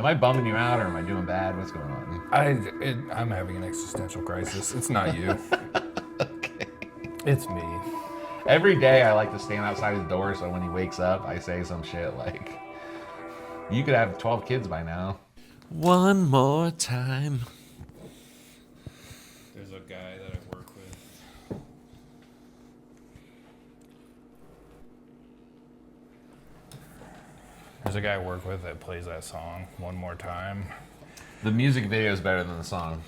Am I bumming you out or am I doing bad? What's going on? I'm having an existential crisis. It's not you. Okay. It's me. Every day I like to stand outside his door so when he wakes up, I say some shit like, you could have 12 kids by now. One more time. There's a guy that I work with. There's a guy I work with that plays that song one more time. The music video is better than the song.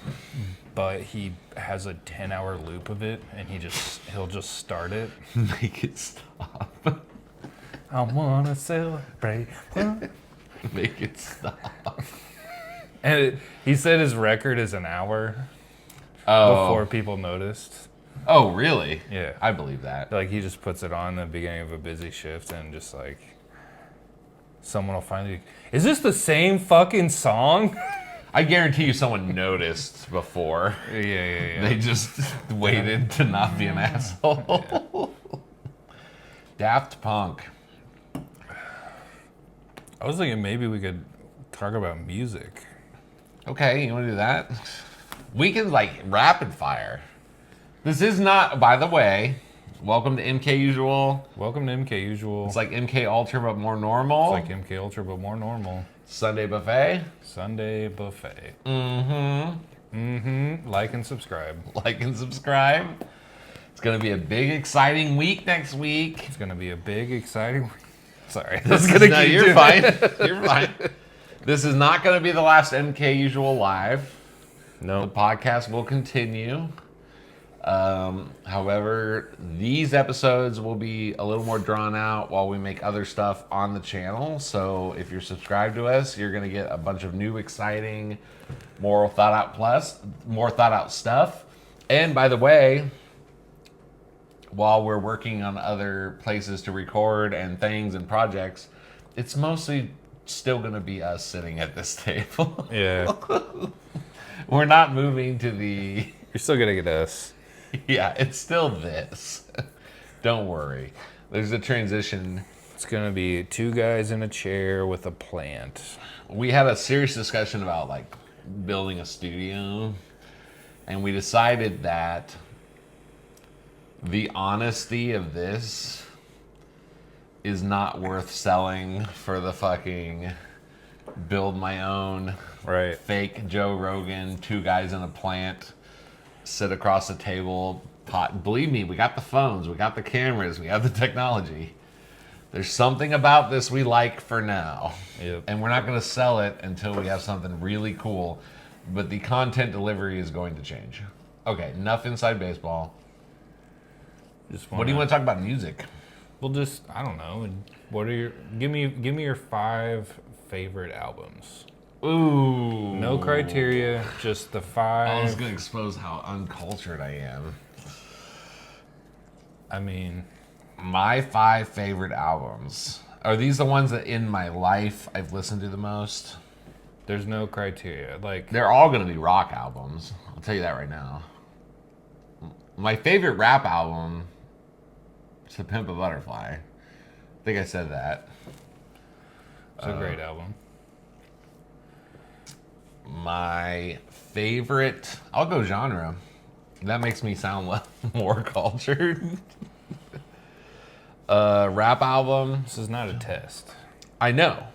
But he has a 10-hour loop of it, and he'll just start it. Make it stop. I wanna celebrate. Make it stop. And he said his record is an hour before people noticed. Oh, really? Yeah. I believe that. Like, he just puts it on the beginning of a busy shift, and just like, someone will finally, is this the same fucking song? I guarantee you someone noticed before. Yeah. They just waited to not be an asshole. Daft Punk. I was thinking maybe we could talk about music. Okay, you want to do that? We can, like, rapid fire. This is not, by the way, welcome to MKUSUal. Welcome to MKUSUal. It's like MK Ultra, but more normal. It's like MK Ultra, but more normal. Sunday buffet. Sunday buffet. Mm-hmm. Like and subscribe. Like and subscribe. It's going to be a big, exciting week next week. It's going to be a big, exciting... Sorry. You're fine. You're fine. This is not going to be the last MKUSUal live. No. The podcast will continue. However, these episodes will be a little more drawn out while we make other stuff on the channel. So if you're subscribed to us, you're going to get a bunch of new, exciting, more thought out stuff. And by the way, while we're working on other places to record and things and projects, it's mostly still going to be us sitting at this table. Yeah. We're not moving to the... You're still going to get us. Yeah, it's still this. Don't worry. There's a transition. It's going to be two guys in a chair with a plant. We had a serious discussion about, like, building a studio. And we decided that the honesty of this is not worth selling for the fucking build my own fake Joe Rogan, two guys in a plant, sit across the table, believe me, we got the phones, we got the cameras, we have the technology. There's something about this we like for now. Yep. And we're not going to sell it until we have something really cool. But the content delivery is going to change. Okay, enough inside baseball. What do you want to talk about music? Well, just, I don't know. What are your, give me your 5 favorite albums. Ooh. No criteria, just the 5. I was going to expose how uncultured I am. I mean, my 5 favorite albums. Are these the ones that in my life I've listened to the most? There's no criteria. Like, they're all going to be rock albums. I'll tell you that right now. My favorite rap album is To Pimp a Butterfly. I think I said that. It's a great album. My favorite, I'll go genre. That makes me sound more cultured. Rap album. This is not a test. I know.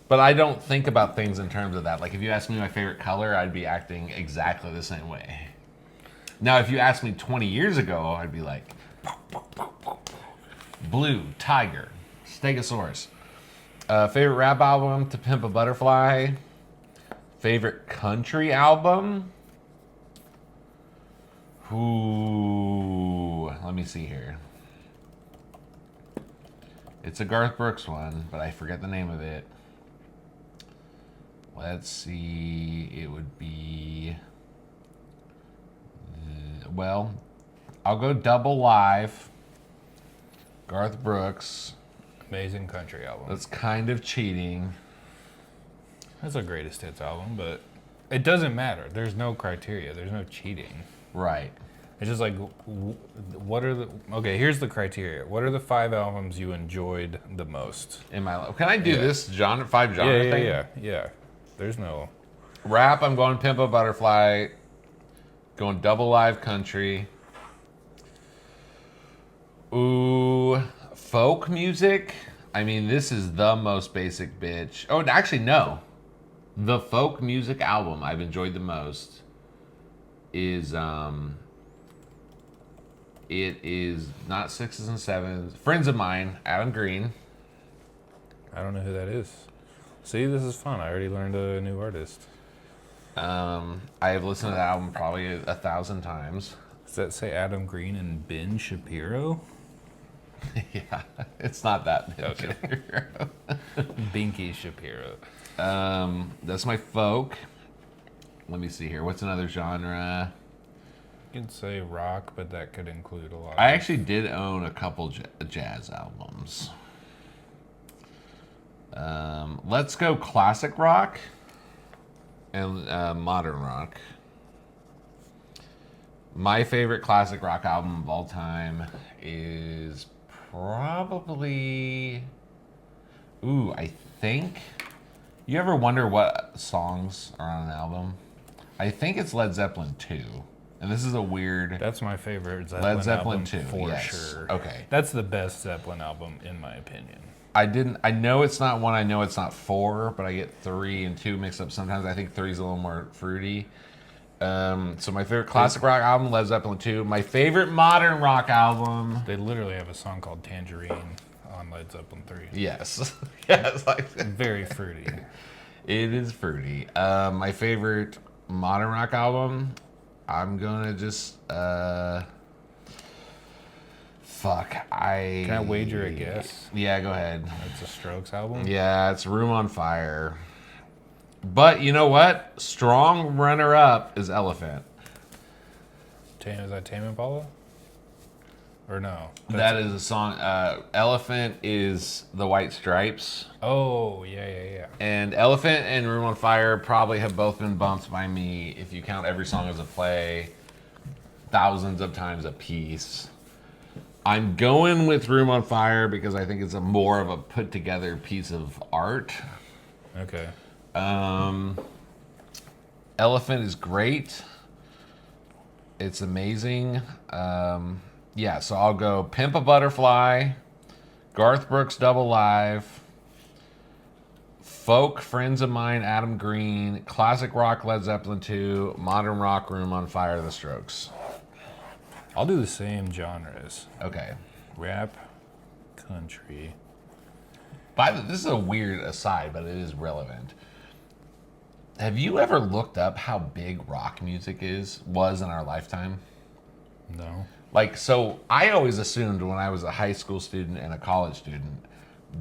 But I don't think about things in terms of that. Like, if you asked me my favorite color, I'd be acting exactly the same way. Now, if you asked me 20 years ago, I'd be like, blue, tiger, stegosaurus. Favorite rap album, To Pimp a Butterfly. Favorite country album? Ooh, let me see here. It's a Garth Brooks one, but I forget the name of it. Let's see, it would be, well, I'll go Double Live, Garth Brooks. Amazing country album. That's kind of cheating. That's a greatest hits album, but it doesn't matter. There's no criteria. There's no cheating. Right. It's just like, what are the... Okay, here's the criteria. What are the 5 albums you enjoyed the most? In my life. Can I do this genre, 5 Yeah, genre yeah, thing? yeah. There's no... Rap, I'm going Pimp a Butterfly. Going double live country. Ooh, folk music. I mean, this is the most basic bitch. Oh, actually, no. The folk music album I've enjoyed the most is it is not Sixes and Sevens. Friends of Mine, Adam Green. I don't know who that is. See, this is fun. I already learned a new artist. I have listened to the album probably 1,000 times. Does that say Adam Green and Ben Shapiro? Yeah, it's not that. Okay. Binky Shapiro. That's my folk. Let me see here. What's another genre? You could say rock, but that could include a lot. I actually did own a couple jazz albums. Let's go classic rock and modern rock. My favorite classic rock album of all time is probably... Ooh, I think... You ever wonder what songs are on an album? I think it's Led Zeppelin 2. And this is a weird... That's my favorite Zeppelin Led Zeppelin album 2, for yes. sure. Okay. That's the best Zeppelin album, in my opinion. I know it's not 1, I know it's not 4, but I get 3 and 2 mixed up sometimes. I think 3 is a little more fruity. So my favorite classic rock album, Led Zeppelin 2. My favorite modern rock album... They literally have a song called Tangerine on Led Zeppelin 3. Yes. Yes. Like, Very fruity. it is fruity. My favorite modern rock album, I'm gonna just... Can I wager a guess? Yeah, go ahead. It's a Strokes album? Yeah, it's Room on Fire. But you know what? Strong runner-up is Elephant. Is that Tame Impala? Or no? That is a song. Elephant is the White Stripes. Oh, yeah. And Elephant and Room on Fire probably have both been bumped by me, if you count every song as a play, thousands of times a piece. I'm going with Room on Fire because I think it's a more of a put together piece of art. Okay. Elephant is great. It's amazing. Yeah, so I'll go Pimp a Butterfly, Garth Brooks Double Live, folk Friends of Mine, Adam Green, classic rock Led Zeppelin 2, modern rock Room on Fire, The Strokes. I'll do the same genres. Okay. Rap, country. This is a weird aside, but it is relevant. Have you ever looked up how big rock music was in our lifetime? No. Like, so I always assumed when I was a high school student and a college student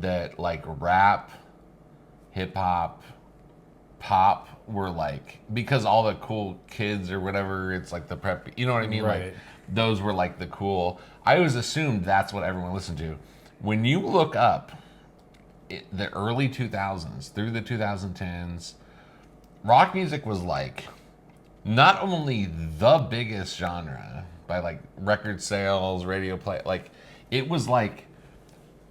that like rap, hip hop, pop were like, because all the cool kids or whatever, it's like the prep, you know what I mean? Right. Like those were like the cool, I always assumed that's what everyone listened to. When you look up the early 2000s through the 2010s, rock music was like not only the biggest genre by like record sales, radio play, like it was like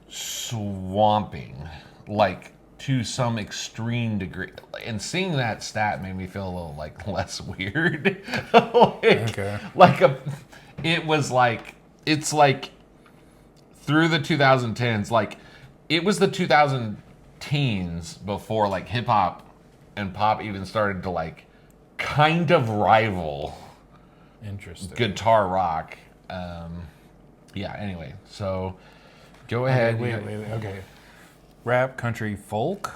swamping, like to some extreme degree. And seeing that stat made me feel a little like less weird. Okay. It was like, it's like through the 2010s, like it was the 2000 teens before like hip hop and pop even started to like kind of rival Interesting. guitar rock. Yeah, anyway, so go ahead. Wait. Okay. Rap, country, folk?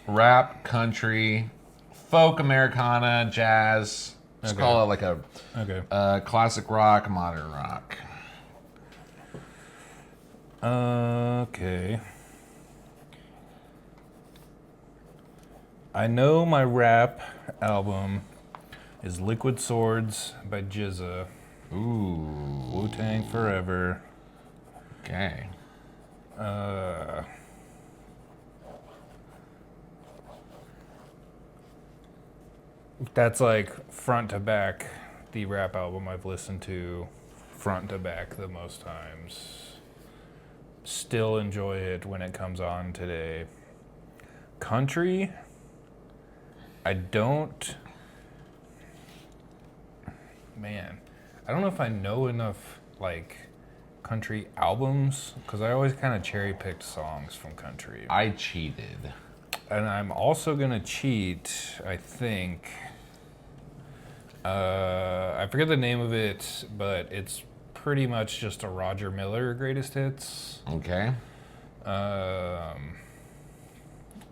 Rap, country, folk, Americana, jazz. Just Okay. call it like a Okay. classic rock, modern rock. Okay. I know my rap album is Liquid Swords by GZA. Ooh. Wu-Tang Forever. Okay. That's like front to back the rap album I've listened to front to back the most times. Still enjoy it when it comes on today. Country, I don't know if I know enough like country albums because I always kind of cherry picked songs from country. I cheated. And I'm also gonna cheat, I think. I forget the name of it, but it's pretty much just a Roger Miller greatest hits. Okay.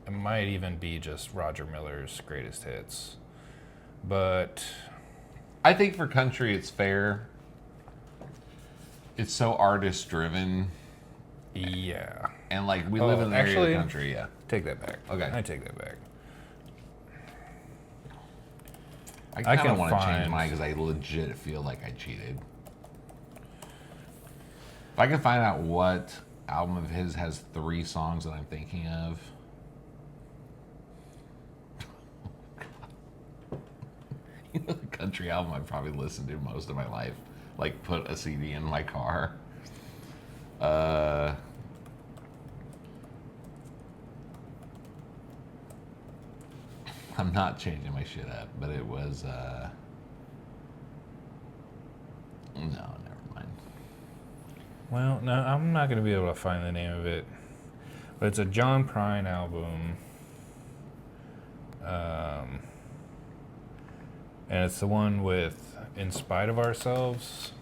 It might even be just Roger Miller's greatest hits. But I think for country, it's fair. It's so artist driven, yeah. and like we live in the area of country. Yeah. Take that back. Okay. I take that back. I I kind can of want to change find- mine because I legit feel like I cheated. If I can find out what album of his has 3 songs that I'm thinking of. You know, the country album I probably listened to most of my life. Like put a CD in my car. I'm not changing my shit up, but it was no, never mind. Well, no, I'm not going to be able to find the name of it. But it's a John Prine album. And it's the one with In Spite of Ourselves.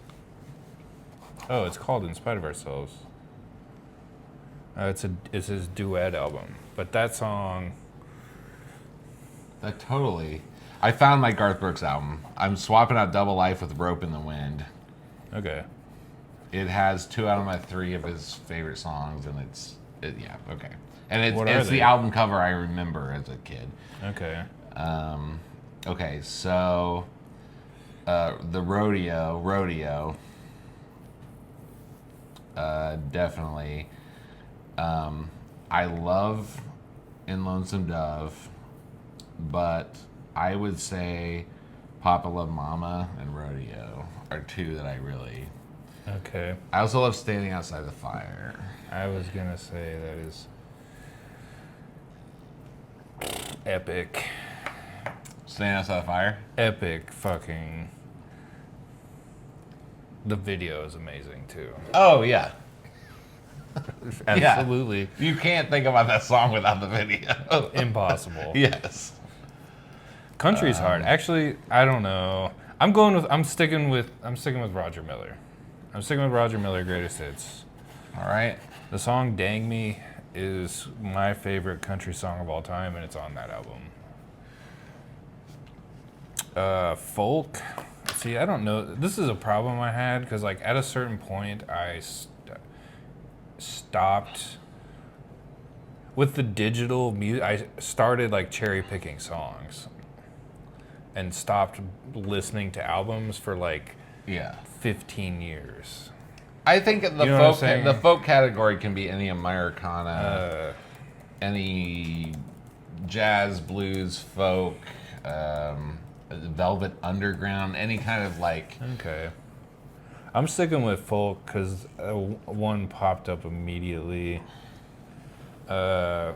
Oh, it's called In Spite of Ourselves. It's his duet album. But that song, That totally. I found my Garth Brooks album. I'm swapping out Double Life with Rope in the Wind. okay. It has 2 out of my 3 of his favorite songs, and yeah, okay. And What are it's the they? album cover I remember as a kid. Okay. Okay, so the rodeo, definitely. I love In Lonesome Dove, but I would say Papa Love Mama and Rodeo are 2 that I really. Okay. I also love Standing Outside the Fire. I was going to say that is epic. Standing Outside the Fire? Epic fucking. The video is amazing too. Oh, yeah. Absolutely You can't think about that song without the video. impossible. Yes. Country's hard. Actually, I don't know. I'm sticking with Roger Miller. I'm sticking with Roger Miller greatest hits. All right. The song Dang Me is my favorite country song of all time, and it's on that album. Folk. See, I don't know. This is a problem I had because, like, at a certain point, I stopped with the digital music. I started like cherry picking songs and stopped listening to albums for like Yeah. 15 years. I think the You know what I'm saying? folk category can be any Americana, any jazz, blues, folk, Velvet Underground, any kind of like. Okay. I'm sticking with folk because one popped up immediately. The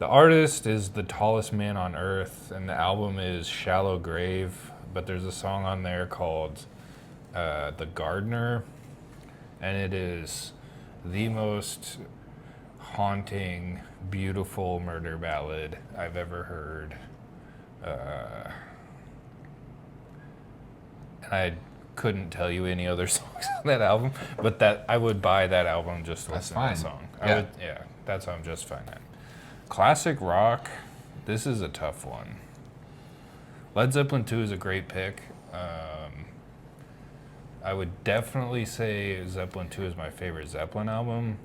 artist is The Tallest Man on Earth, and the album is Shallow Grave, but there's a song on there called The Gardener, and it is the most haunting, beautiful murder ballad I've ever heard. And I couldn't tell you any other songs on that album, but that I would buy that album just to listen to that song. Yeah. That's how I'm just fine at. Classic rock, this is a tough one. Led Zeppelin 2 is a great pick. I would definitely say Zeppelin 2 is my favorite Zeppelin album,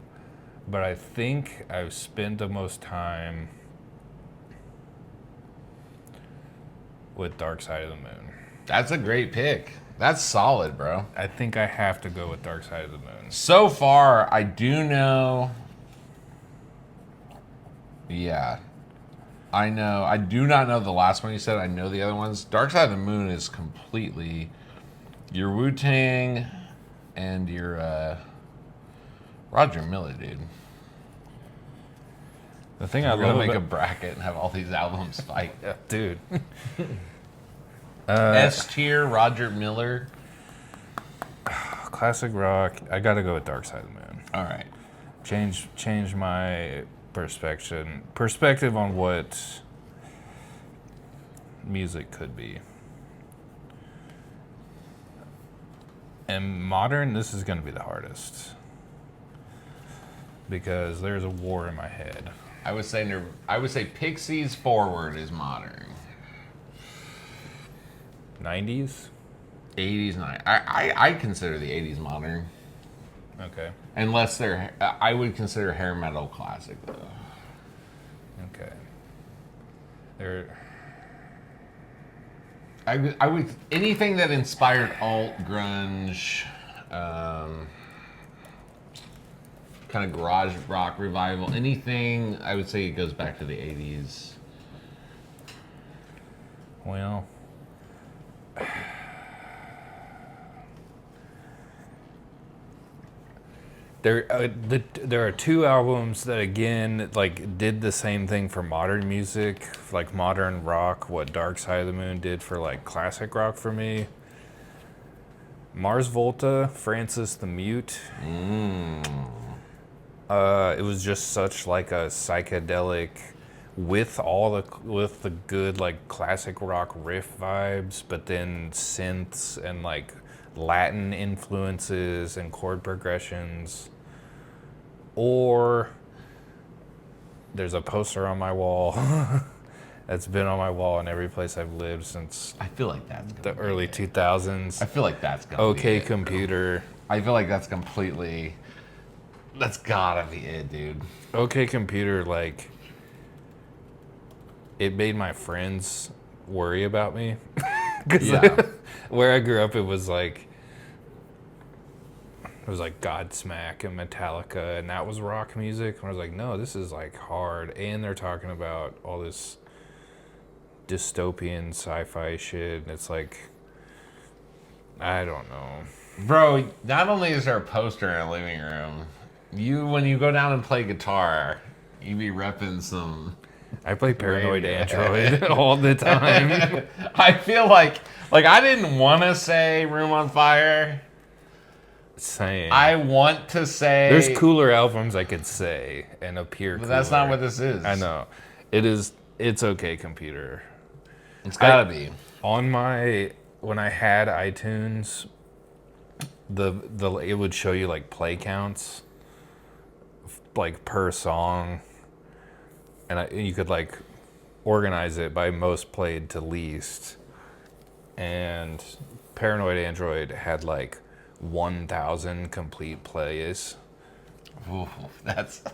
but I think I've spent the most time with Dark Side of the Moon. That's a great pick. That's solid, bro. I think I have to go with Dark Side of the Moon. So far, I do know. Yeah. I know. I do not know the last one you said. I know the other ones. Dark Side of the Moon is completely your Wu-Tang and your Roger Miller, dude. The thing We're I gonna love make a about, bracket and have all these albums fight. yeah, dude. S tier, Roger Miller. Classic rock. I gotta go with Dark Side of the Moon. All right. Change my perspective on what music could be. And modern, this is going to be the hardest because there's a war in my head. I would say Pixies Forward is modern. 90s? 80s, I consider the 80s modern. Okay. Unless I would consider hair metal classic though. Okay. There. I would anything that inspired alt grunge, kind of garage rock revival. Anything I would say it goes back to the 80s. Well. There are two albums that again like did the same thing for modern music, like modern rock. What Dark Side of the Moon did for like classic rock for me. Mars Volta, Francis the Mute. It was just such like a psychedelic, with the good like classic rock riff vibes, but then synths and like Latin influences and chord progressions. Or there's a poster on my wall that's been on my wall in every place I've lived since I feel like that's the early 2000s. I feel like that's gonna OK be it. Computer. I feel like that's gotta be it, dude. OK Computer, like, it made my friends worry about me. 'Cause Yeah. where I grew up, it was like Godsmack and Metallica, and that was rock music. And I was like, no, this is like hard. And they're talking about all this dystopian sci-fi shit. And it's like, I don't know. Bro, not only is there a poster in our living room, when you go down and play guitar, you be repping some. I play Paranoid Radio. Android all the time. I feel like I didn't want to say Room on Fire. Same. I want to say There's cooler albums I could say and appear but cooler. that's not what this is. I know. It's OK Computer. It's gotta be. On when I had iTunes, it would show you like play counts, like per song, and you could like organize it by most played to least. And Paranoid Android had like 1,000 complete plays. Ooh,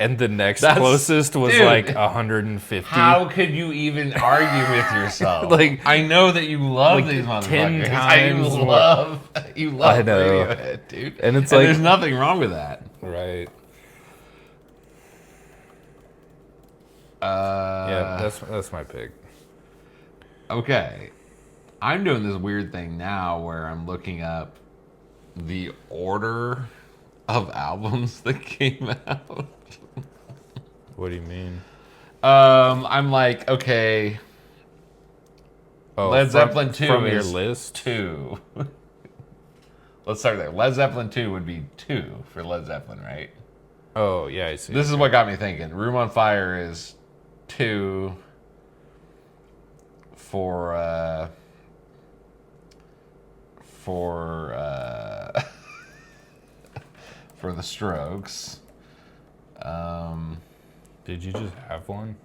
And the next That's- closest was dude, like 150. how could you even argue with yourself? Like, I know that you love like these 10 motherfuckers. times You more. love I know. Radiohead, dude. And it's like- there's nothing wrong with that. Right. Yeah, That's my pick. Okay. I'm doing this weird thing now where I'm looking up the order of albums that came out. What do you mean? I'm like, okay, Oh, Led Zeppelin 2 from your is list. 2. Let's start there. Led Zeppelin 2 would be 2 for Led Zeppelin, right? Oh yeah, I see. This is what got me thinking. Room on Fire is 2 for for the Strokes. Did you just have one?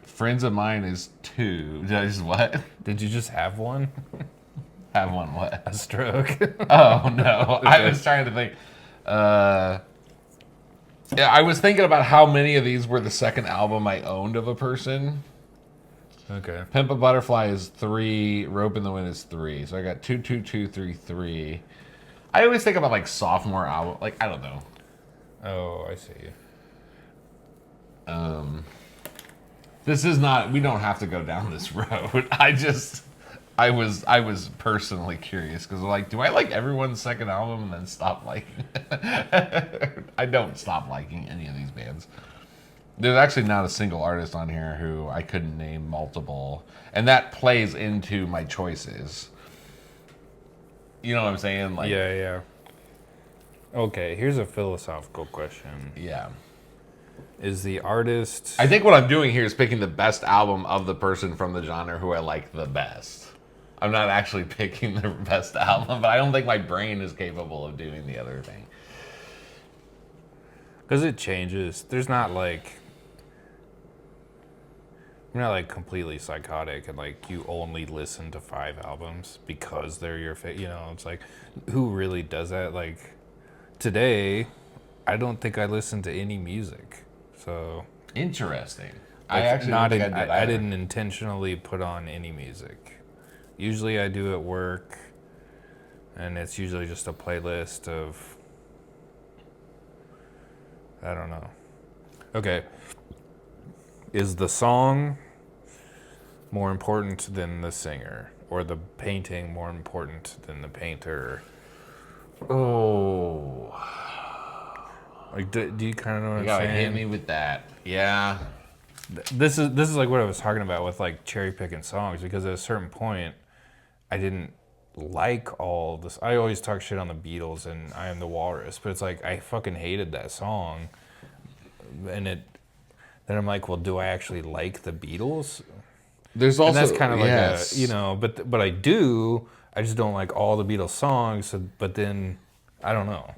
Friends of Mine is 2. Did I just what? Did you just have one? Have one what? A stroke. Oh no. I was trying to think. Yeah, I was thinking about how many of these were the second album I owned of a person. Okay. Pimp a Butterfly is 3. Rope in the Wind is 3. So I got 2, 2, 2, 3, 3. I always think about like sophomore album. Like I don't know. Oh, I see. This is not. We don't have to go down this road. I was personally curious because like, do I like everyone's second album and then stop liking it? I don't stop liking any of these bands. There's actually not a single artist on here who I couldn't name multiple, and that plays into my choices. You know what I'm saying? Like, Yeah. Okay, here's a philosophical question. yeah. Is the artist... I think what I'm doing here is picking the best album of the person from the genre who I like the best. I'm not actually picking the best album, but I don't think my brain is capable of doing the other thing. Because it changes. There's not like... You're not like completely psychotic and like you only listen to 5 albums because they're your favorite. You know, it's like, who really does that? Like, today, I don't think I listen to any music. So... Interesting. Like, I actually not don't in, think I did I either. didn't intentionally put on any music. Usually I do at work, and it's usually just a playlist of, I don't know. Okay. Is the song more important than the singer, or the painting more important than the painter? Oh. Like, do you kind of know what You I'm gotta saying? hit me with that. Yeah. This is like what I was talking about with like cherry picking songs, because at a certain point I didn't like all this. I always talk shit on the Beatles and I Am the Walrus, but it's like I fucking hated that song, and then I'm like, well, do I actually like the Beatles? There's also And that's kind of like yes. a, you know, but I do. I just don't like all the Beatles songs. So, but then I don't know.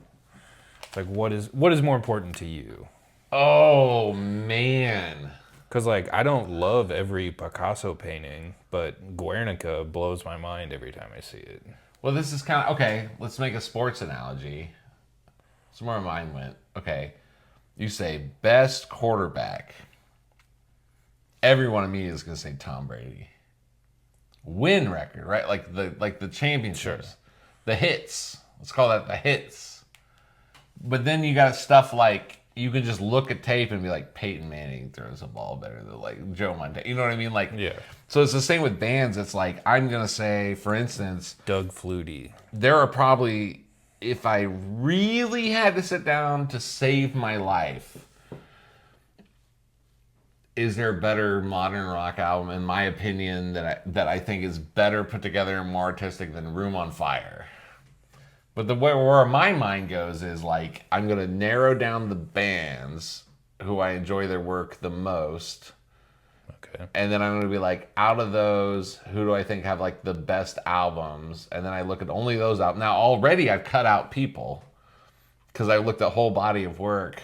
It's like, what is more important to you? Oh man. Because, like, I don't love every Picasso painting, but Guernica blows my mind every time I see it. Well, this is kind of okay. Let's make a sports analogy. That's where my mind went. Okay, you say best quarterback. Everyone immediately is going to say Tom Brady. Win record, right? Like the championships, Sure. the hits. Let's call that the hits. But then you got stuff like you can just look at tape and be like, Peyton Manning throws a ball better than like Joe Montana. You know what I mean? Like, Yeah. So it's the same with bands. It's like I'm gonna say, for instance, Doug Flutie. there are probably, if I really had to sit down to save my life, is there a better modern rock album, in my opinion, that I think is better put together and more artistic than Room on Fire? But the way where my mind goes is like I'm gonna narrow down the bands who I enjoy their work the most, Okay. and then I'm gonna be like, out of those, who do I think have like the best albums? And then I look at only those out. Now already I've cut out people because I looked at whole body of work,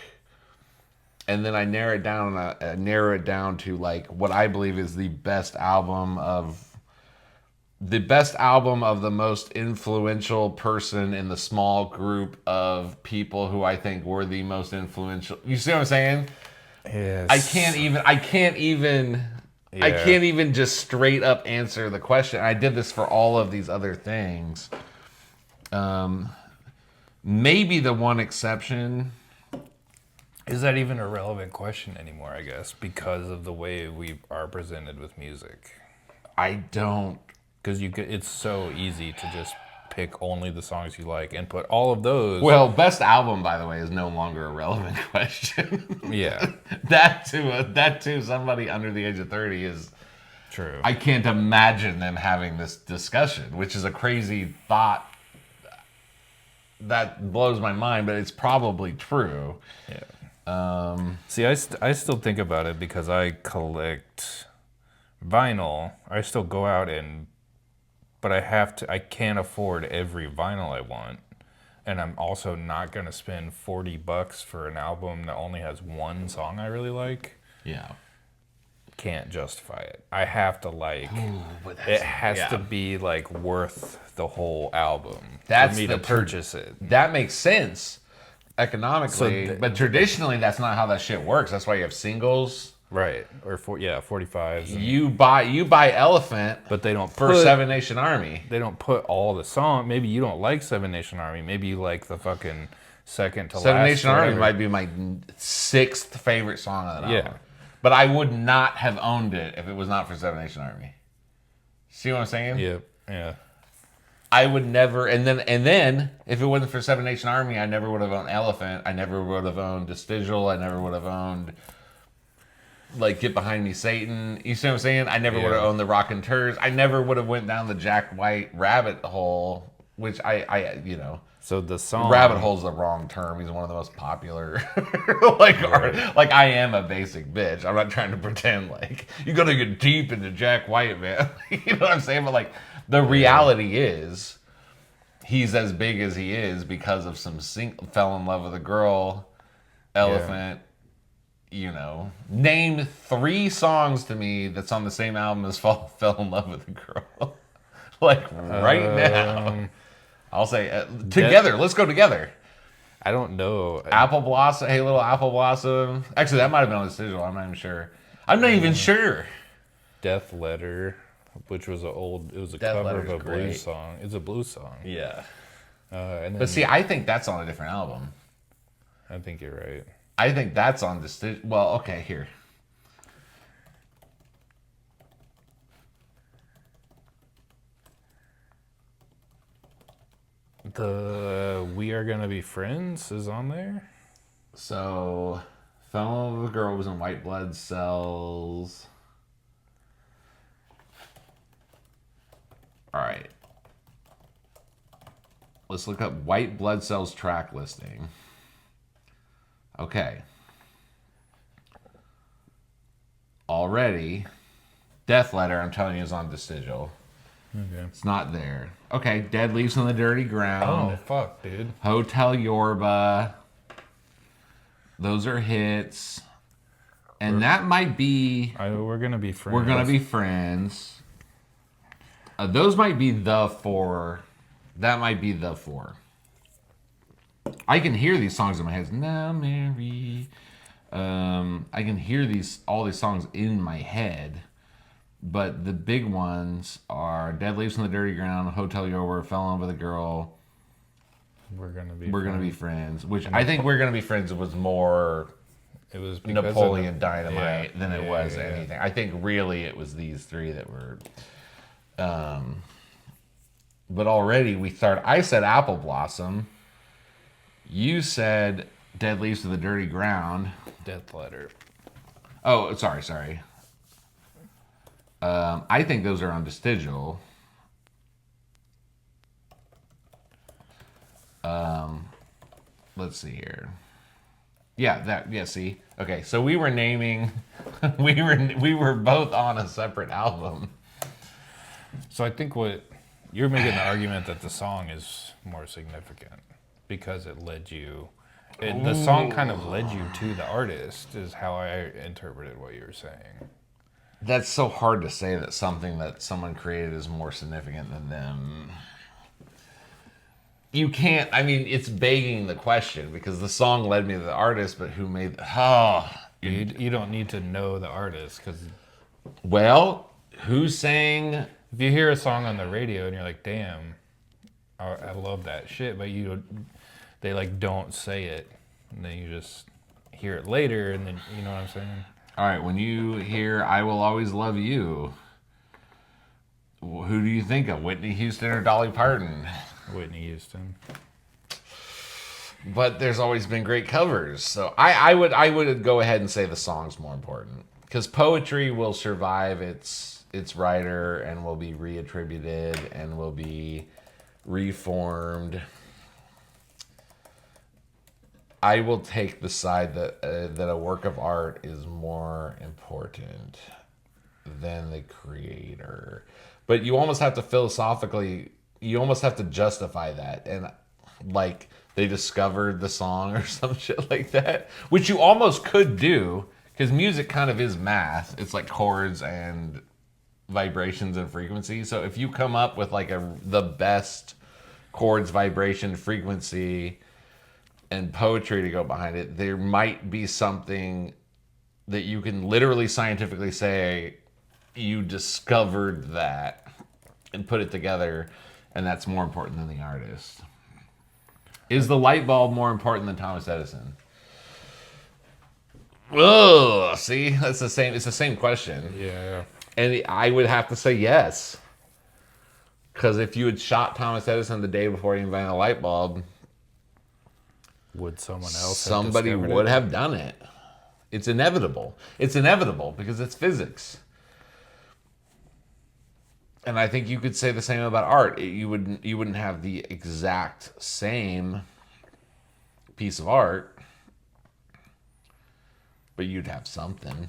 and then I narrow it down to like what I believe is the best album of the most influential person in the small group of people who I think were the most influential. You see what I'm saying? Yes. I can't even just straight up answer the question. I did this for all of these other things. Maybe the one exception. Is that even a relevant question anymore, I guess, because of the way we are presented with music? I don't. Because it's so easy to just pick only the songs you like and put all of those. Well, best album, by the way, is no longer a relevant question. Yeah. that to somebody under the age of 30 is True. I can't imagine them having this discussion, which is a crazy thought that blows my mind, but it's probably true. Yeah. See, I still think about it because I collect vinyl. I still go out but I can't afford every vinyl I want. And I'm also not going to spend $40 for an album that only has one song I really like. Yeah. Can't justify it. I have to like, But it has to be like worth the whole album That's for me the to purchase it. That makes sense economically, So but traditionally that's not how that shit works. That's why you have singles. Right. Or 45s. You buy Elephant, But they don't for put, Seven Nation Army. They don't put all the song. Maybe you don't like Seven Nation Army. Maybe you like the fucking second to last. Seven Nation Army whatever. might be my 6th favorite song of that album. Yeah. But I would not have owned it if it was not for Seven Nation Army. See what I'm saying? Yeah. I would never, and then if it wasn't for Seven Nation Army, I never would have owned Elephant. I never would have owned Vestigial. I never would have owned like Get Behind Me, Satan. You see what I'm saying? I never would have owned the Rockin' Turds. I never would have went down the Jack White rabbit hole, which I So the song rabbit hole's the wrong term. He's one of the most popular, like I am a basic bitch. I'm not trying to pretend like you gotta get deep into Jack White, man. You know what I'm saying? But like the reality is, he's as big as he is because of fell in love with a girl, Elephant. Name 3 songs to me that's on the same album as fell in love with a girl. Like right now. I'll say together. Let's go together. I don't know. Apple Blossom. Hey, little Apple Blossom. Actually, that might have been on the digital. I'm not even sure. I'm not even sure. Death Letter, which was it was a Death cover Letter's of a great. blues song. It's a blues song. Yeah. And then, But see, I think that's on a different album. I think you're right. I think that's on this. Well, okay, here. The We Are Gonna Be Friends is on there. So, Fell in Love with a Girl was in White Blood Cells. All right. Let's look up White Blood Cells track listing. Okay. Already, Death Letter, I'm telling you, is on Vestigial. Okay. It's not there. Okay, Dead Leaves on the Dirty Ground. Oh fuck, dude. Hotel Yorba. Those are hits. And that might be We're Gonna Be Friends. We're Gonna Be Friends. Those might be the 4. That might be the 4. I can hear these songs in my head. Now, Mary. I can hear all these songs in my head. But the big ones are Dead Leaves on the Dirty Ground, Hotel Yorba, Fell in Love with a Girl. We're Gonna Be Friends. Which I think We're Gonna Be Friends was more It was because Napoleon Dynamite than it was yeah. anything. I think really it was these 3 that were. But already I said Apple Blossom. You said Dead Leaves to the Dirty Ground. Death Letter. Oh, sorry. I think those are on Vestigial. Let's see here. Yeah, see? Okay, so we were naming we were both on a separate album. So I think what you're making the argument that the song is more significant because it led you. The song kind of led you to the artist, is how I interpreted what you were saying. That's so hard to say that something that someone created is more significant than them. You can't, it's begging the question because the song led me to the artist, but who made You don't need to know the artist because who sang? if you hear a song on the radio and you're like, damn, I love that shit, but they like don't say it, and then you just hear it later, and then you know what I'm saying? All right, when you hear I Will Always Love You, who do you think of? Whitney Houston or Dolly Parton? Whitney Houston. But there's always been great covers. So I would go ahead and say the song's more important. Because poetry will survive its writer and will be reattributed and will be reformed. I will take the side that a work of art is more important than the creator. But you almost have to philosophically, you almost have to justify that. And like they discovered the song or some shit like that, which you almost could do because music kind of is math. It's like chords and vibrations and frequency. So if you come up with like the best chords, vibration, frequency, and poetry to go behind it, there might be something that you can literally scientifically say you discovered that and put it together, and that's more important than the artist. Is the light bulb more important than Thomas Edison? Oh, see, that's the same. It's the same question, Yeah. and I would have to say yes. Because if you had shot Thomas Edison the day before he invented a light bulb, Would someone else somebody have discovered would it? have done it. It's inevitable. It's inevitable because it's physics. And I think you could say the same about art. You wouldn't have the exact same piece of art, but you'd have something.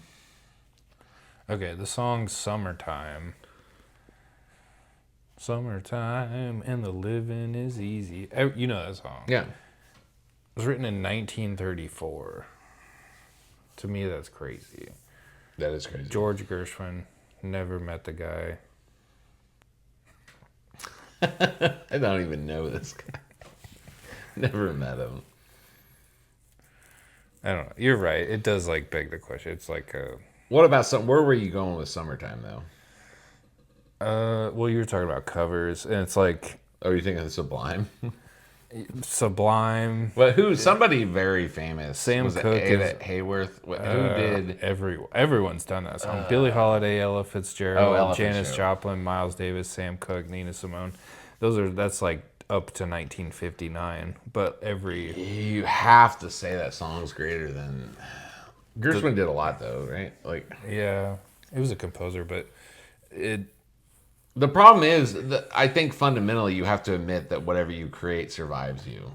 Okay, the song Summertime. Summertime and the living is easy. You know that song. Yeah. It was written in 1934. To me, that's crazy. That is crazy. George Gershwin, never met the guy. I don't even know this guy. Never met him. I don't know. You're right. It does like beg the question. It's like What about where were you going with Summertime though? well, you were talking about covers, and it's like Oh, you think it's Sublime? Sublime. But who? Somebody very famous. Sam was Cooke it Ada is- Hayworth? Who did? Everyone's done that song. Billie Holiday, Ella Fitzgerald, Ella Janis Fitzgerald. Joplin, Miles Davis, Sam Cooke, Nina Simone. That's like up to 1959. But You have to say that song's greater than. Gershwin did a lot though, right? Like yeah, it was a composer, but it the problem is that I think fundamentally you have to admit that whatever you create survives you.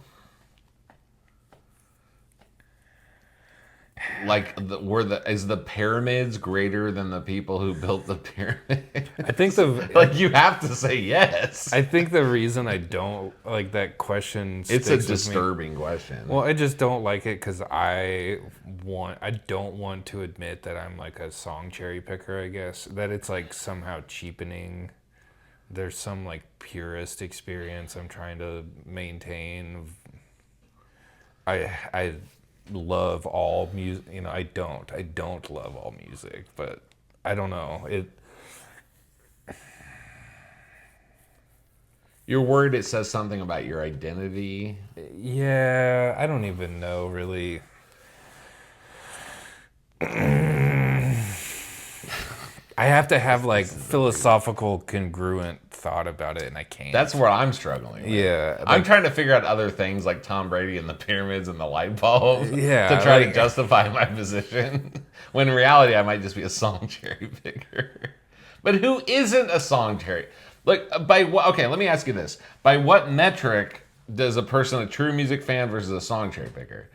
Like is the pyramids greater than the people who built the pyramids? I think the Like you have to say yes. I think the reason I don't like that question It's a sticks with me- disturbing question. Well, I just don't like it because I don't want to admit that I'm like a song cherry picker. I guess that it's like somehow cheapening. There's some like purist experience I'm trying to maintain. I love all music. You know, I don't love all music, but I don't know it. You're worried it says something about your identity. Yeah, I don't even know really. I have to have like philosophical congruent thought about it, and I can't. That's where I'm struggling with. Yeah, I'm like- trying to figure out other things like Tom Brady and the pyramids and the light bulb Yeah, to try to like- justify my position. When in reality, I might just be a song cherry picker. But who isn't a song cherry? Like, by what? Okay, let me ask you this. By what metric does a person a true music fan versus a song cherry picker?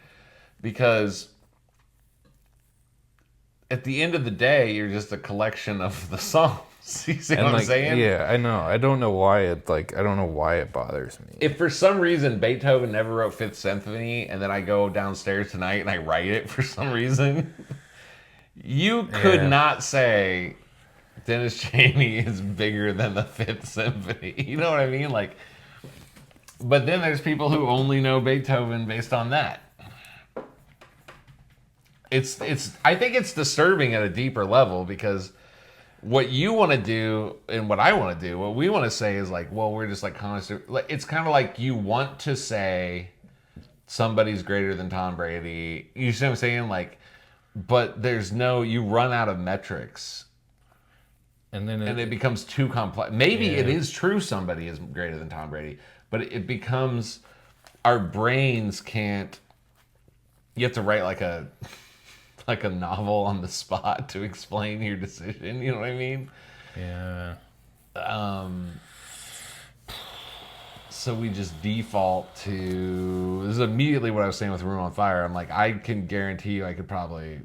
Because at the end of the day, you're just a collection of the songs. You see what I'm like, saying? yeah, I know. I don't know why it bothers me. If for some reason Beethoven never wrote Fifth Symphony, and then I go downstairs tonight and I write it for some reason, you could Yeah. not say Dennis Chaney is bigger than the Fifth Symphony. You know what I mean? Like, but then there's people who only know Beethoven based on that. I think it's disturbing at a deeper level because what you want to do and what I want to do, what we want to say is like, well, we're just like constant. Like, it's kind of like you want to say somebody's greater than Tom Brady. You see what I'm saying? Like, but you run out of metrics And then and it becomes too complex. Maybe it Yeah. is true somebody is greater than Tom Brady, but it becomes our brains can't. You have to write like a novel on the spot to explain your decision. You know what I mean? yeah. So we just default to. This is immediately what I was saying with Room on Fire. I'm like, I can guarantee you, I could probably,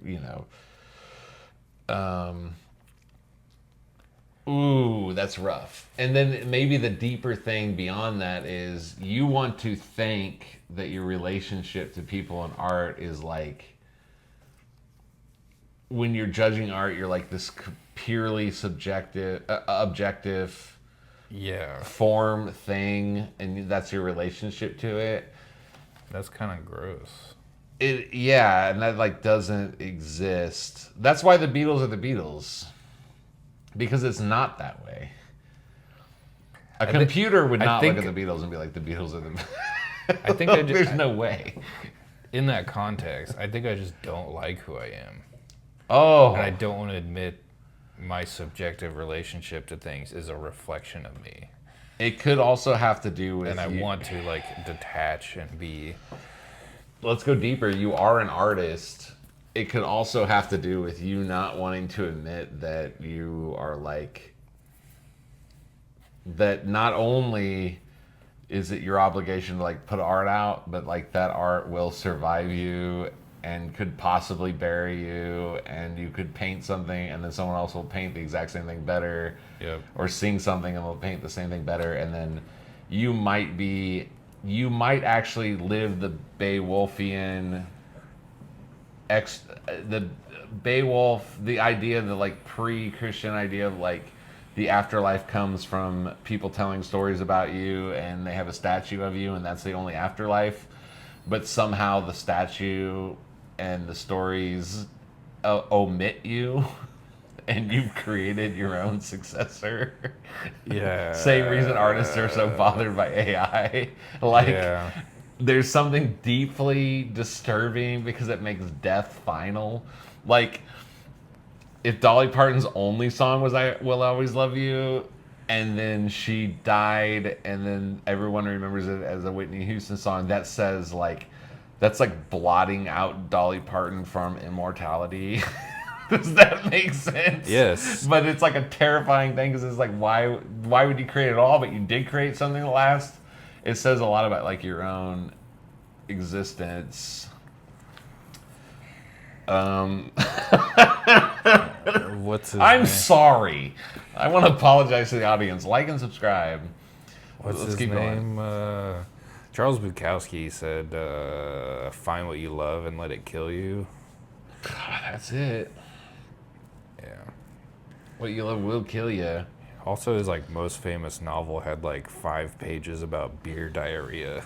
ooh, that's rough. And then maybe the deeper thing beyond that is you want to think that your relationship to people and art is like, when you're judging art, you're like this purely subjective, objective Yeah. form thing, and that's your relationship to it. That's kind of gross. Yeah, and that like doesn't exist. That's why the Beatles are the Beatles, because it's not that way. A computer would I not think- look at the Beatles and be like, the Beatles are the. I think I There's no way. in that context, I think I just don't like who I am. Oh, And I don't want to admit my subjective relationship to things is a reflection of me. it could also have to do with. And I want to like detach and be. Let's go deeper. You are an artist. It could also have to do with you not wanting to admit that you are like. That not only is it your obligation to like put art out, but like that art will survive you and could possibly bury you, and you could paint something and then someone else will paint the exact same thing better. Yep. Or sing something and will paint the same thing better, and then you might actually live the Beowulfian the Beowulf, the idea, the like pre-Christian idea of like the afterlife comes from people telling stories about you and they have a statue of you and that's the only afterlife, but somehow the statue and the stories omit you and you've created your own successor. Yeah. Same reason artists are so bothered by AI. Like, Yeah. there's something deeply disturbing because it makes death final. Like, if Dolly Parton's only song was "I Will Always Love You," and then she died, and then everyone remembers it as a Whitney Houston song, that says like, that's like blotting out Dolly Parton from immortality. Does that make sense? Yes. But it's like a terrifying thing because it's like, why would you create it all? But you did create something that lasts. It says a lot about like your own existence. What's his I'm name? sorry. I want to apologize to the audience. Like and subscribe. What's Let's his keep name? Charles Bukowski said, "Find what you love and let it kill you." God, that's it. Yeah. What you love will kill you. Also, his like most famous novel had like 5 pages about beer diarrhea,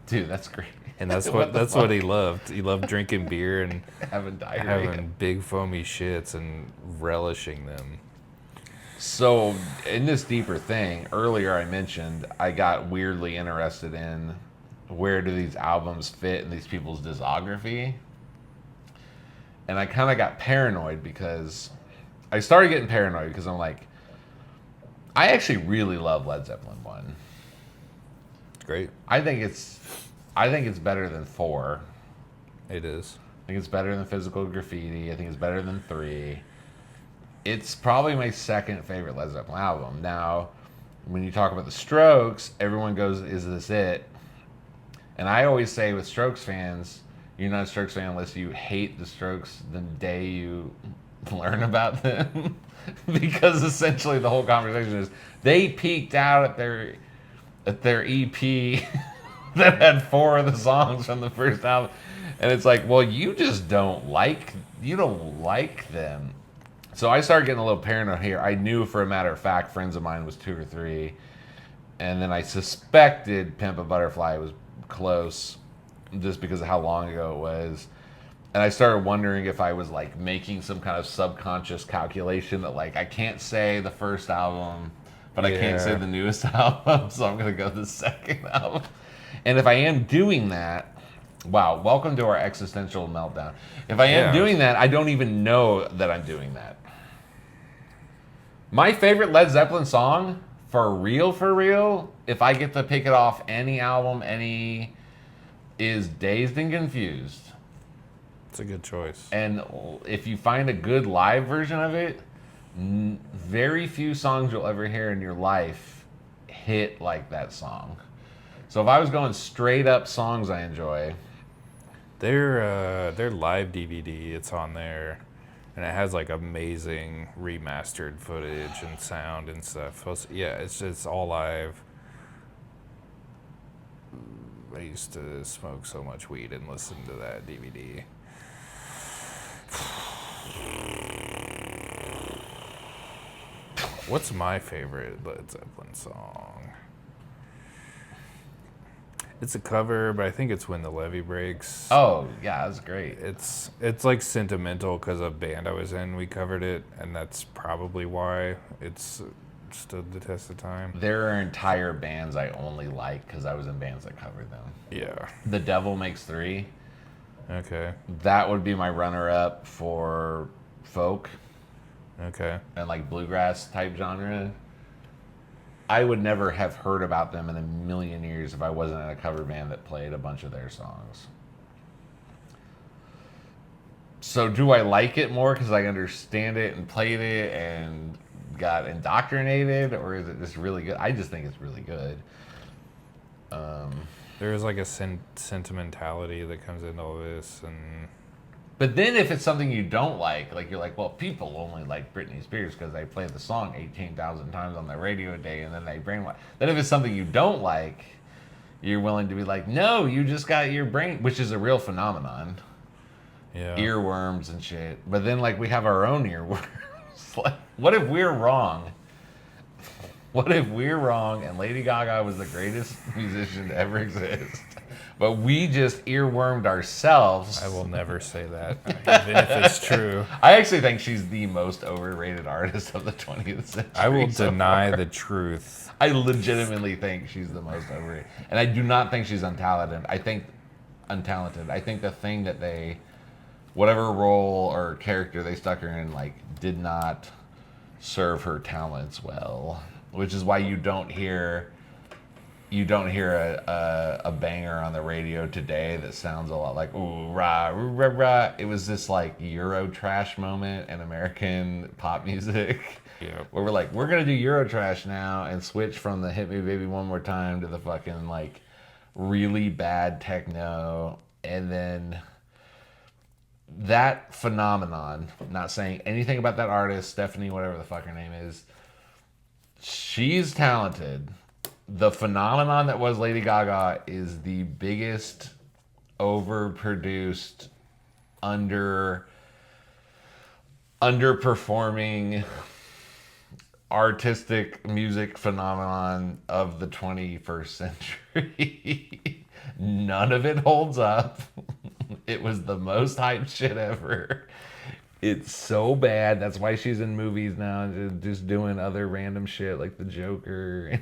Dude, that's great. and that's What the what he loved. He loved drinking beer and Having diarrhea. having big foamy shits and relishing them. So, in this deeper thing, earlier I mentioned I got weirdly interested in where do these albums fit in these people's discography. And I kind of got paranoid because I started getting paranoid because I'm like, I actually really love Led Zeppelin 1. Great. I think it's better than 4. It is. I think it's better than Physical Graffiti. I think it's better than 3. It's probably my second favorite Led Zeppelin album. Now, when you talk about the Strokes, everyone goes, "Is this it?" And I always say with Strokes fans, you're not a Strokes fan unless you hate the Strokes the day you learn about them. Because essentially the whole conversation is they peaked out at their EP that had 4 of the songs from the first album. And it's like, well, you don't like them. So I started getting a little paranoid here. I knew for a matter of fact Friends of Mine was 2 or 3. And then I suspected Pimp a Butterfly was close just because of how long ago it was. And I started wondering if I was like making some kind of subconscious calculation that like I can't say the first album, but I can't say Yeah. the newest album, so I'm going to go the second album. And if I am doing that, wow, welcome to our existential meltdown. If I am Yeah. doing that, I don't even know that I'm doing that. My favorite Led Zeppelin song, for real, if I get to pick it off any album, is Dazed and Confused. It's a good choice. And if you find a good live version of it, very few songs you'll ever hear in your life hit like that song. So if I was going straight up songs I enjoy, Their live DVD, it's on there, and it has like amazing remastered footage and sound and stuff. Yeah, it's all live. I used to smoke so much weed and listen to that DVD. What's my favorite Led Zeppelin song? It's a cover, but I think it's When the Levee Breaks. oh yeah, that's great. It's like sentimental because a band I was in, we covered it, and that's probably why it's stood the test of time. There are entire bands I only like because I was in bands that covered them. Yeah. The Devil Makes Three. Okay. That would be my runner-up for folk Okay. and like bluegrass type genre. I would never have heard about them in a million years if I wasn't in a cover band that played a bunch of their songs. So do I like it more because I understand it and played it and got indoctrinated, or is it just really good? I just think it's really good. There is like a sentimentality that comes into all this, and But then if it's something you don't like you're like, well, people only like Britney Spears because they play the song 18,000 times on the radio a day and then they brainwash. Then if it's something you don't like, you're willing to be like, no, you just got your brain, which is a real phenomenon. yeah. Earworms and shit. But then like we have our own earworms. Like, what if we're wrong? What if we're wrong and Lady Gaga was the greatest musician to ever exist? But we just earwormed ourselves. I will never say that, even if it's true. I actually think she's the most overrated artist of the 20th century. I will so deny far. the truth. I legitimately think she's the most overrated. And I do not think she's untalented. I think the thing that they, whatever role or character they stuck her in, like, did not serve her talents well. Which is why you don't hear a banger on the radio today that sounds a lot like ooh rah rah rah rah. It was this like Euro trash moment in American pop music. Yeah. Where we're like, we're gonna do Euro trash now and switch from the Hit Me Baby One More Time to the fucking like really bad techno, and then that phenomenon, not saying anything about that artist, Stephanie, whatever the fuck her name is, she's talented. The phenomenon that was Lady Gaga is the biggest overproduced, underperforming artistic music phenomenon of the 21st century. None of it holds up. It was the most hyped shit ever. It's so bad. That's why she's in movies now, just doing other random shit like the Joker.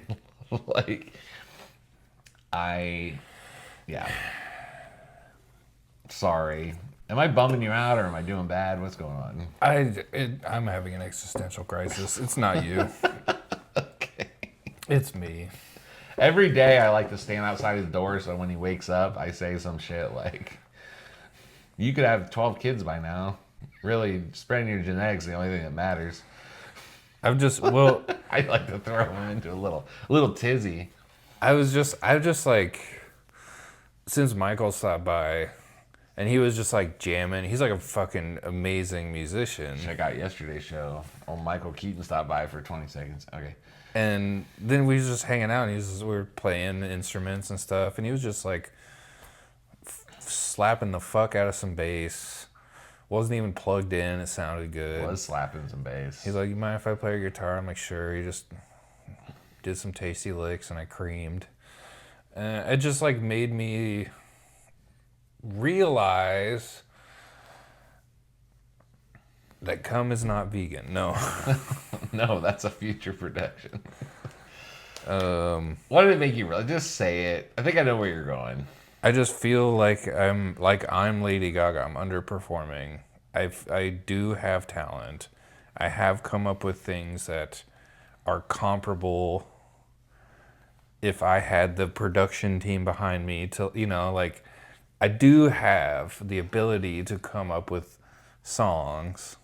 Like, yeah. Sorry. Am I bumming you out or am I doing bad? What's going on? I'm having an existential crisis. It's not you. Okay. It's me. Every day I like to stand outside his door so when he wakes up, I say some shit like, you could have 12 kids by now. Really, spreading your genetics is the only thing that matters. I like to throw him into a little tizzy. I just like, since Michael stopped by, and he was just like jamming. He's like a fucking amazing musician. Check out yesterday's show. Old Michael Keaton stopped by for 20 seconds. Okay. And then we was just hanging out, and we were playing instruments and stuff, and he was just like slapping the fuck out of some bass. Wasn't even plugged in. It sounded good. Was slapping some bass. He's like, you mind if I play your guitar? I'm like, sure. He just did some tasty licks, and I creamed. It just like made me realize that cum is not vegan. No. No, that's a future production. What did it make you realize? Just say it. I think I know where you're going. I just feel like I'm Lady Gaga. I'm underperforming. I do have talent. I have come up with things that are comparable. If I had the production team behind me to, like, I do have the ability to come up with songs,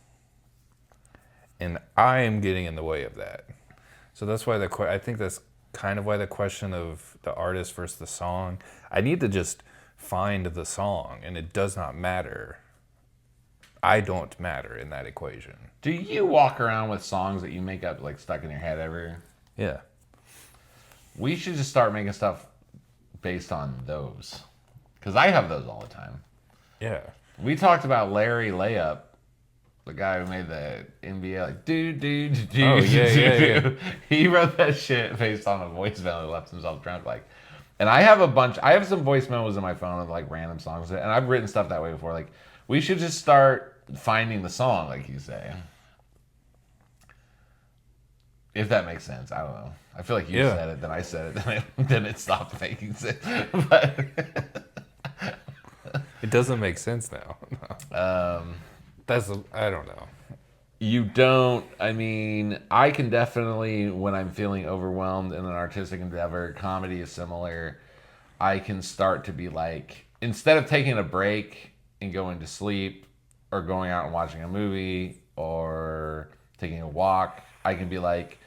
and I am getting in the way of that. So that's why I think that's kind of why the question of the artist versus the song, I need to just find the song, and it does not matter. I don't matter in that equation. Do you walk around with songs that you make up, like, stuck in your head ever? Yeah. We should just start making stuff based on those. Because I have those all the time. Yeah. We talked about Larry Layup, the guy who made the NBA, like, do. Oh, yeah. He wrote that shit based on a voicemail he left himself drunk, like. And I have some voice memos in my phone of, like, random songs. And I've written stuff that way before. Like, we should just start finding the song, like you say. If that makes sense, I don't know. I feel like you Yeah. said it, then I said it, then it stopped making sense. But It doesn't make sense now. I don't know. you don't. I mean, I can definitely, when I'm feeling overwhelmed in an artistic endeavor, comedy is similar. I can start to be like, instead of taking a break and going to sleep, or going out and watching a movie, or taking a walk, I can be like,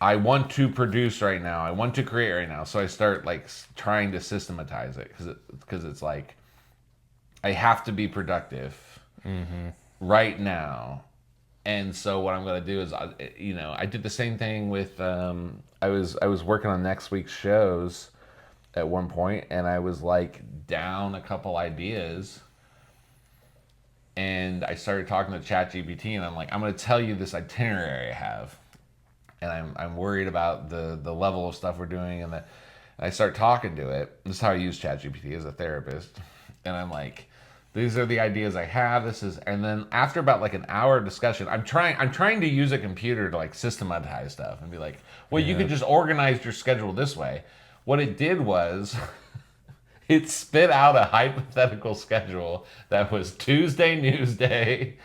I want to produce right now. I want to create right now. So I start like trying to systematize it because it's like I have to be productive right now. And so what I'm going to do is, I did the same thing with. I was working on next week's shows at one point, and I was like down a couple ideas. And I started talking to ChatGPT, and I'm like, I'm going to tell you this itinerary I have, and I'm worried about the level of stuff we're doing, and I start talking to it. This is how I use ChatGPT as a therapist, and I'm like, these are the ideas I have. And then after about like an hour of discussion, I'm trying to use a computer to like systematize stuff and be like, well, you could just organize your schedule this way. What it did was. It spit out a hypothetical schedule that was Tuesday News Day,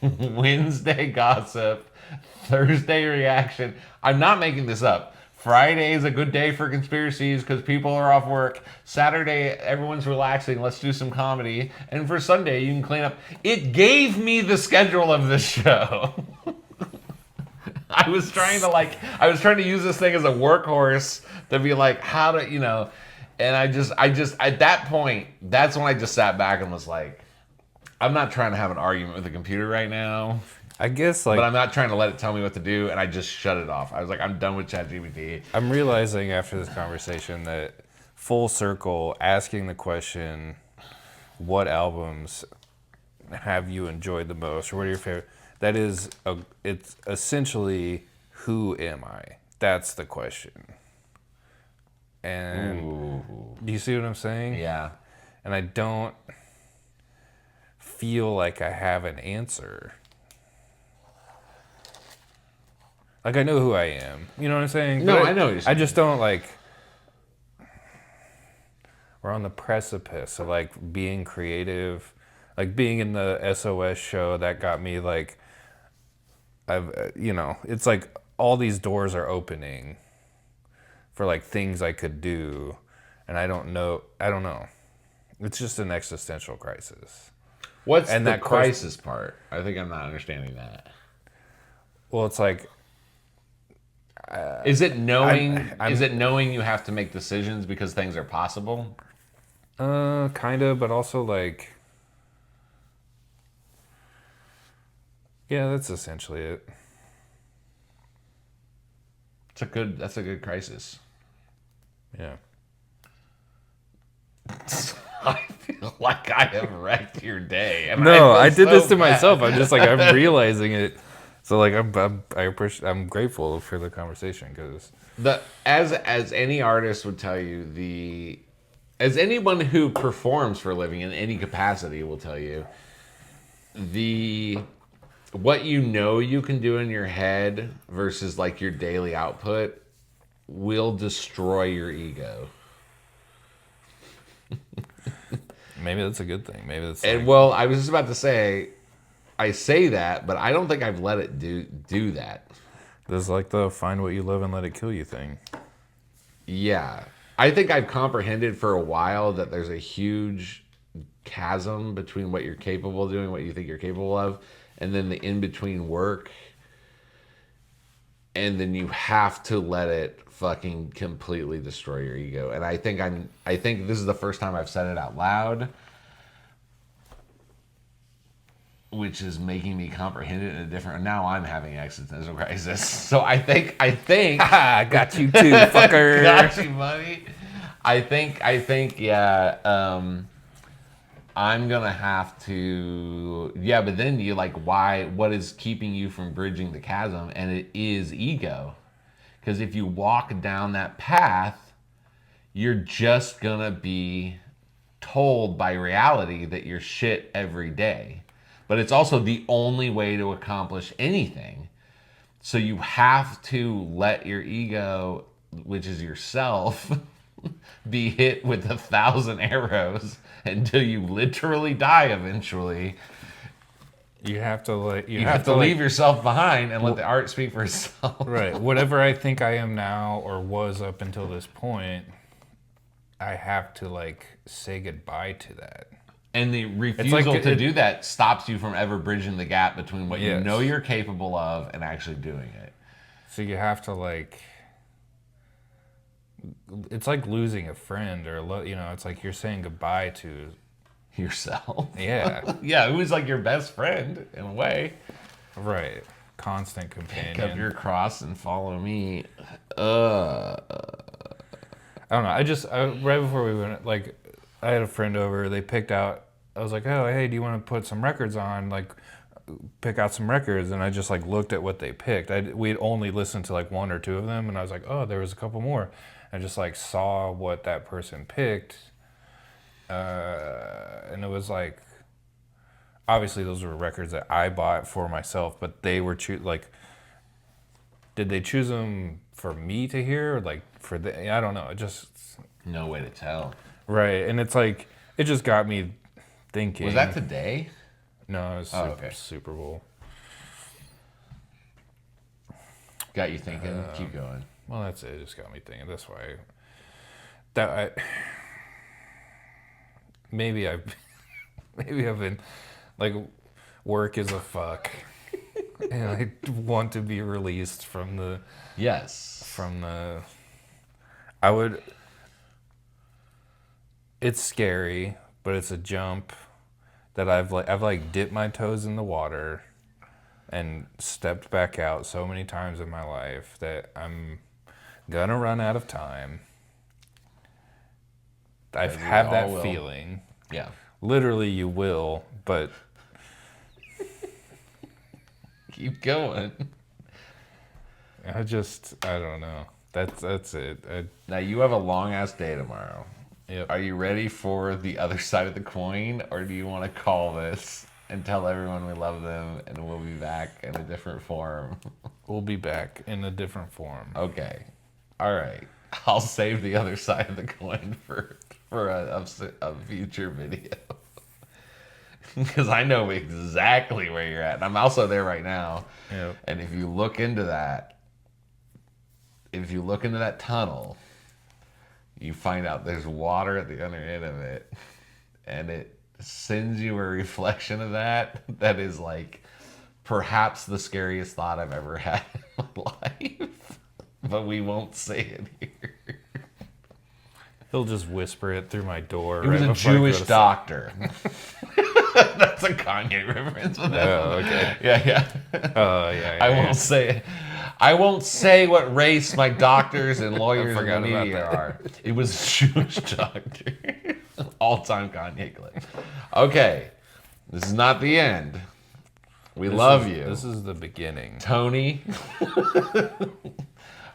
Wednesday Gossip, Thursday Reaction. I'm not making this up. Friday is a good day for conspiracies because people are off work. Saturday, everyone's relaxing. Let's do some comedy. And for Sunday, you can clean up. It gave me the schedule of this show. I was trying to use this thing as a workhorse to be like, how to. And I just at that point, that's when I just sat back and was like, I'm not trying to have an argument with the computer right now. I guess But I'm not trying to let it tell me what to do, and I just shut it off. I was like, I'm done with ChatGPT. I'm realizing after this conversation that full circle, asking the question, what albums have you enjoyed the most, or what are your favorite? That is, it's essentially, who am I? That's the question. And do you see what I'm saying? Yeah. And I don't feel like I have an answer. Like, I know who I am. You know what I'm saying? No, But I know what you're saying. I just don't, like... We're on the precipice of, like, being creative. Like, being in the SOS show, that got me, like... It's like all these doors are opening for, like, things I could do. And I don't know. It's just an existential crisis. What's And the that crisis part? I think I'm not understanding that. Well, it's like... Is it knowing? Is it knowing you have to make decisions because things are possible? Kind of, but also like... Yeah, that's essentially it. That's a good crisis. Yeah. I feel like I have wrecked your day. And No, I feel did this so to bad. myself. I'm just like, I'm realizing it. So like, I'm grateful for the conversation because As any artist would tell you, as anyone who performs for a living in any capacity will tell you, what you can do in your head versus like your daily output will destroy your ego. maybe that's a good thing. Maybe that's And well, I was just about to say, I say that, but I don't think I've let it do that. there's like the find what you love and let it kill you thing. Yeah. I think I've comprehended for a while that there's a huge chasm between what you're capable of doing, what you think you're capable of, and then the in-between work. And then you have to let it fucking completely destroy your ego. And I think this is the first time I've said it out loud, which is making me comprehend it in a different. Now I'm having an existential crisis. So I think. I got you too, fucker. Got you, buddy. I think, yeah. I'm gonna have to. Yeah, but then you like, why? What is keeping you from bridging the chasm? And it is ego, because if you walk down that path, you're just gonna be told by reality that you're shit every day. But it's also the only way to accomplish anything. So you have to let your ego, which is yourself, be hit with 1,000 arrows until you literally die eventually. You have to like You have to leave yourself behind and let the art speak for itself. Right. Whatever I think I am now or was up until this point, I have to like say goodbye to that. And the refusal to do that stops you from ever bridging the gap between what you know you're capable of and actually doing it. So you have to like, it's like losing a friend or, you know, it's like you're saying goodbye to yourself. Yeah. Yeah, who is like your best friend in a way. Right. Constant companion. Pick up your cross and follow me. I don't know. Right before we went, like, I had a friend over. They picked out. I was like, "Oh, hey, do you want to put some records on? Like, pick out some records." And I just like looked at what they picked. We'd only listened to like one or two of them, and I was like, "Oh, there was a couple more." I just like saw what that person picked, and it was like, obviously those were records that I bought for myself, but they were did they choose them for me to hear, or like for the? I don't know. It just no way to tell. Right, and it's like it just got me thinking. Was that today? No, it was Super Bowl. Got you thinking. Keep going. Well, that's it. It just got me thinking. That's why. Maybe I've been like, work is a fuck, and I want to be released from the. Yes. From the. I would. It's scary, but it's a jump that I've dipped my toes in the water and stepped back out so many times in my life that I'm gonna run out of time. I've had that feeling. Yeah. Literally, you will, but keep going. I don't know. That's it. Now you have a long ass day tomorrow. Yep. Are you ready for the other side of the coin, or do you want to call this and tell everyone we love them and we'll be back in a different form? We'll be back in a different form. Okay. All right. I'll save the other side of the coin for a future video. Because I know exactly where you're at. And I'm also there right now. Yep. And if you look into that tunnel, you find out there's water at the other end of it, and it sends you a reflection of that is like perhaps the scariest thought I've ever had in my life. But we won't say it here. He'll just whisper it through my door. It was a Jewish doctor. That's a Kanye reference. Oh, okay. Yeah. I won't say what race my doctors and lawyers in the media are. It was a Jewish doctor. All-time Kanye clip. Okay, this is not the end. We love you. This is the beginning. Tony.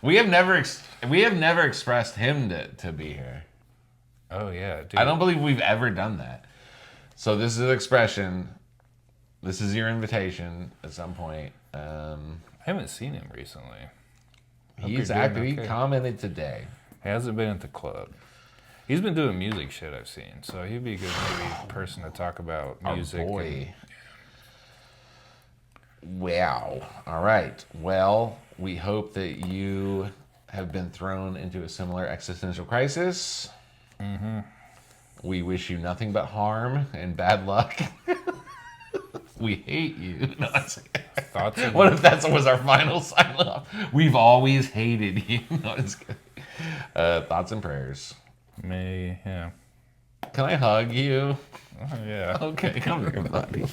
We have never expressed him to be here. Oh yeah, dude. I don't believe we've ever done that. So this is an expression. This is your invitation at some point. I haven't seen him recently. He's active. He commented today. He hasn't been at the club. He's been doing music shit I've seen, so he'd be a good person to talk about music. Our boy. Wow. All right. Well, we hope that you have been thrown into a similar existential crisis. Mm-hmm. We wish you nothing but harm and bad luck. We hate you. No, what if that was our final sign off? We've always hated you. No, it's good. Thoughts and prayers. Yeah. Can I hug you? Yeah. Okay, come here, buddy.